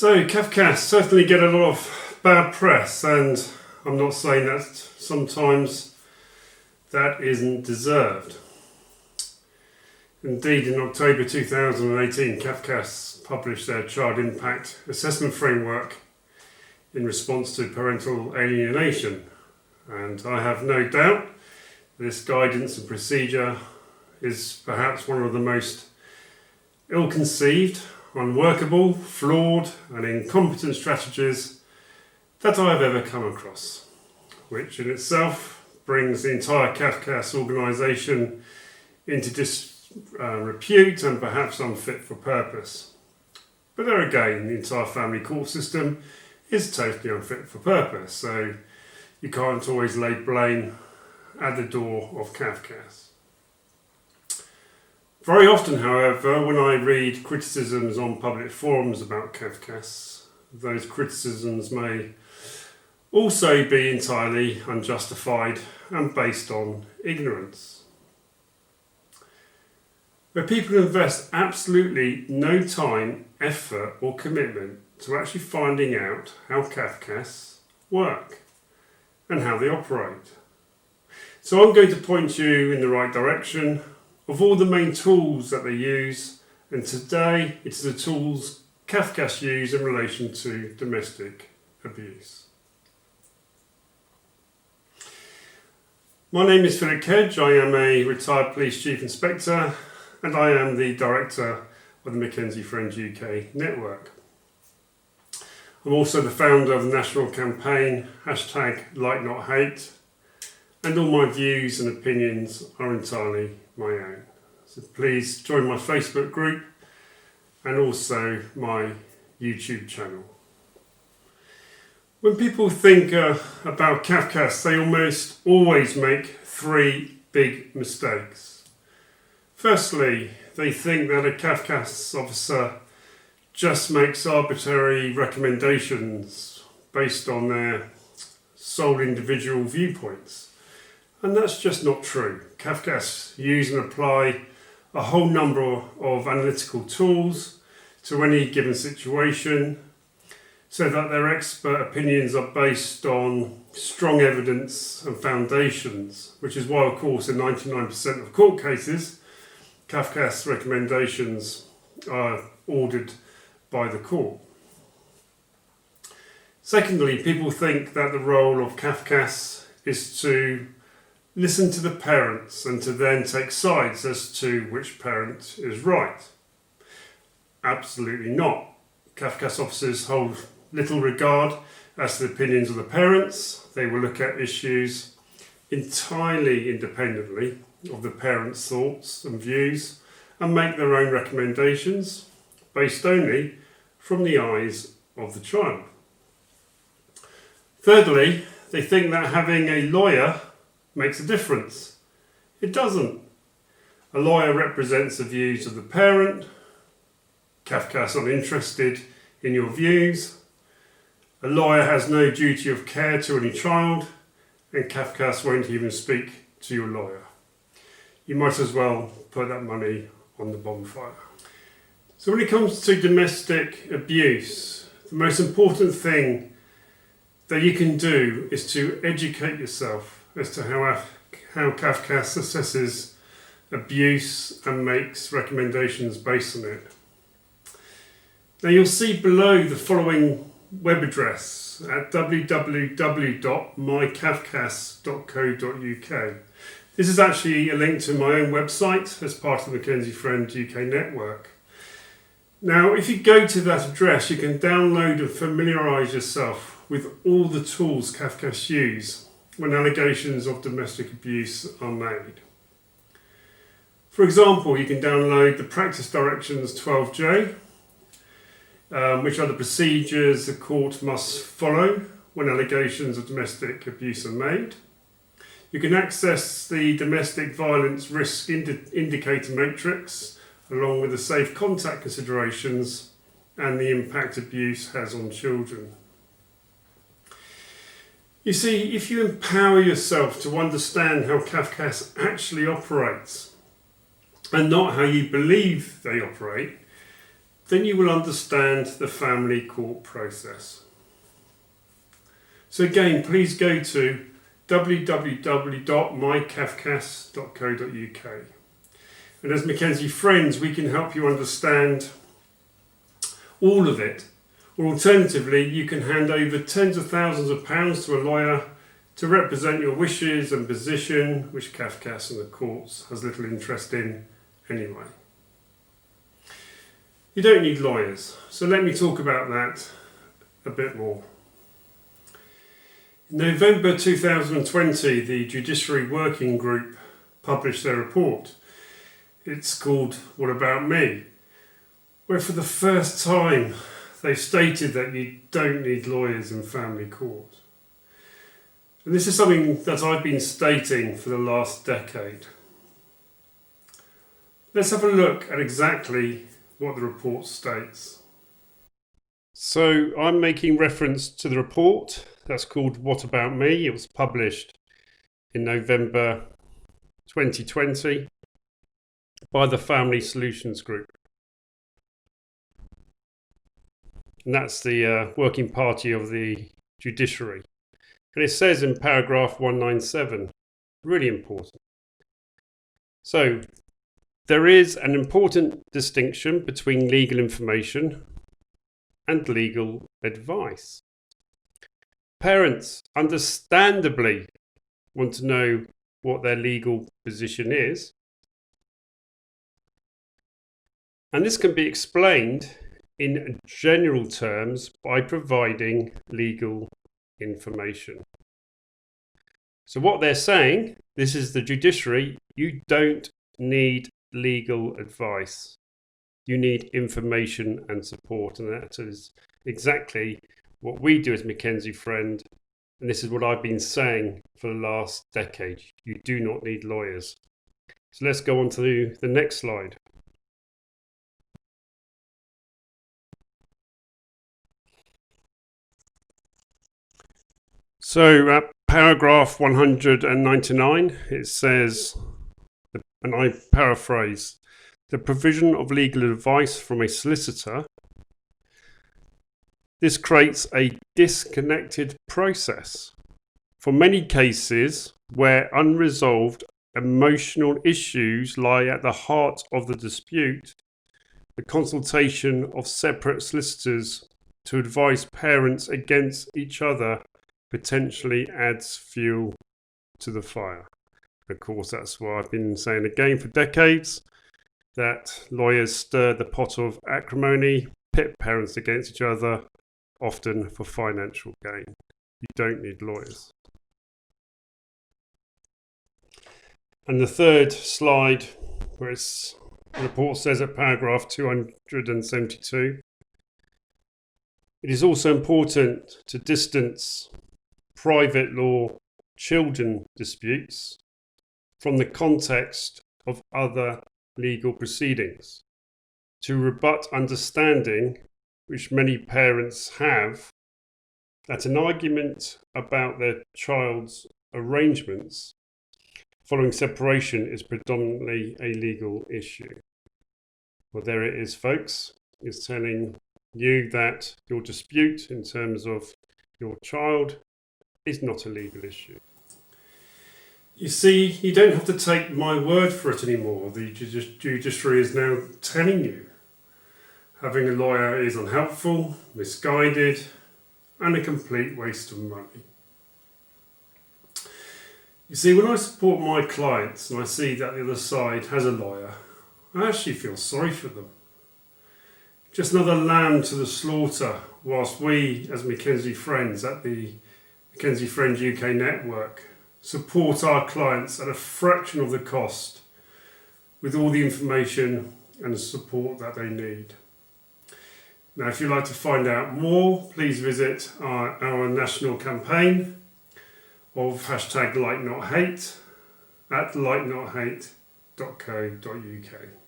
So Cafcass certainly get a lot of bad press, and I'm not saying that sometimes that isn't deserved. Indeed, in October 2018, Cafcass published their Child Impact Assessment Framework in response to parental alienation, and I have no doubt this guidance and procedure is perhaps one of the most ill-conceived, unworkable, flawed and incompetent strategies that I have ever come across, which in itself brings the entire Cafcass organisation into disrepute and perhaps unfit for purpose. But there again, the entire family court system is totally unfit for purpose, so you can't always lay blame at the door of Cafcass. Very often, however, when I read criticisms on public forums about Cafcass, those criticisms may also be entirely unjustified and based on ignorance. Where people invest absolutely no time, effort or commitment to actually finding out how Cafcass work and how they operate. So I'm going to point you in the right direction of all the main tools that they use, and today it's the tools Cafcass use in relation to domestic abuse. My name is Kedge. I am a retired police chief inspector and I am the director of the McKenzie Friend UK network. I'm also the founder of the national campaign #LikeNotHate, and all my views and opinions are entirely my own. So please join my Facebook group and also my YouTube channel. When people think about Cafcass, they almost always make three big mistakes. Firstly, they think that a Cafcass officer just makes arbitrary recommendations based on their sole individual viewpoints. And that's just not true. Cafcass use and apply a whole number of analytical tools to any given situation so that their expert opinions are based on strong evidence and foundations, which is why, of course, in 99% of court cases, Cafcass recommendations are ordered by the court. Secondly, people think that the role of Cafcass is to listen to the parents and to then take sides as to which parent is right. Absolutely not. Cafcass officers hold little regard as to the opinions of the parents. They will look at issues entirely independently of the parents' thoughts and views and make their own recommendations based only from the eyes of the child. Thirdly, they think that having a lawyer makes a difference. It doesn't. A lawyer represents the views of the parent. Cafcass are uninterested in your views. A lawyer has no duty of care to any child, and Cafcass won't even speak to your lawyer. You might as well put that money on the bonfire. So when it comes to domestic abuse, the most important thing that you can do is to educate yourself as to how Cafcass assesses abuse and makes recommendations based on it. Now you'll see below the following web address at www.mycafcass.co.uk. This is actually a link to my own website as part of the McKenzie Friend UK network. Now, if you go to that address, you can download and familiarise yourself with all the tools Cafcass use when allegations of domestic abuse are made. For example, you can download the Practice Directions 12J, which are the procedures the court must follow when allegations of domestic abuse are made. You can access the Domestic Violence Risk Indicator Matrix, along with the safe contact considerations and the impact abuse has on children. You see, if you empower yourself to understand how Cafcass actually operates and not how you believe they operate, then you will understand the family court process. So again, please go to www.mycafcass.co.uk. And as McKenzie Friends, we can help you understand all of it. Or alternatively, you can hand over tens of thousands of pounds to a lawyer to represent your wishes and position, which Cafcass and the courts has little interest in anyway. You don't need lawyers, so let me talk about that a bit more. In November 2020, the Judiciary Working Group published their report. It's called What About Me?, where for the first time they've stated that you don't need lawyers in family court. And this is something that I've been stating for the last decade. Let's have a look at exactly what the report states. So I'm making reference to the report that's called What About Me? It was published in November 2020 by the Family Solutions Group. And that's the working party of the judiciary. And it says in paragraph 197, really important. So, there is an important distinction between legal information and legal advice. Parents understandably want to know what their legal position is. And this can be explained in general terms by providing legal information. So what they're saying, this is the judiciary, you don't need legal advice. You need information and support, and that is exactly what we do as McKenzie Friend, and this is what I've been saying for the last decade. You do not need lawyers. So let's go on to the next slide. So at paragraph 199, it says, and I paraphrase, the provision of legal advice from a solicitor. This creates a disconnected process. For many cases where unresolved emotional issues lie at the heart of the dispute, the consultation of separate solicitors to advise parents against each other potentially adds fuel to the fire. Of course, that's what I've been saying again for decades, that lawyers stir the pot of acrimony, pit parents against each other, often for financial gain. You don't need lawyers. And the third slide, where the report says at paragraph 272, it is also important to distance private law children disputes from the context of other legal proceedings to rebut understanding which many parents have that an argument about their child's arrangements following separation is predominantly a legal issue. Well, there it is, folks. It's telling you that your dispute in terms of your child is not a legal issue. You see, you don't have to take my word for it anymore. The judiciary is now telling you having a lawyer is unhelpful, misguided, and a complete waste of money. You see, when I support my clients and I see that the other side has a lawyer, I actually feel sorry for them. Just another lamb to the slaughter, whilst we, as McKenzie Friends at the McKenzie Friend UK network, support our clients at a fraction of the cost with all the information and the support that they need. Now, if you'd like to find out more, please visit our national campaign of #LikeNotHate at likenothate.co.uk.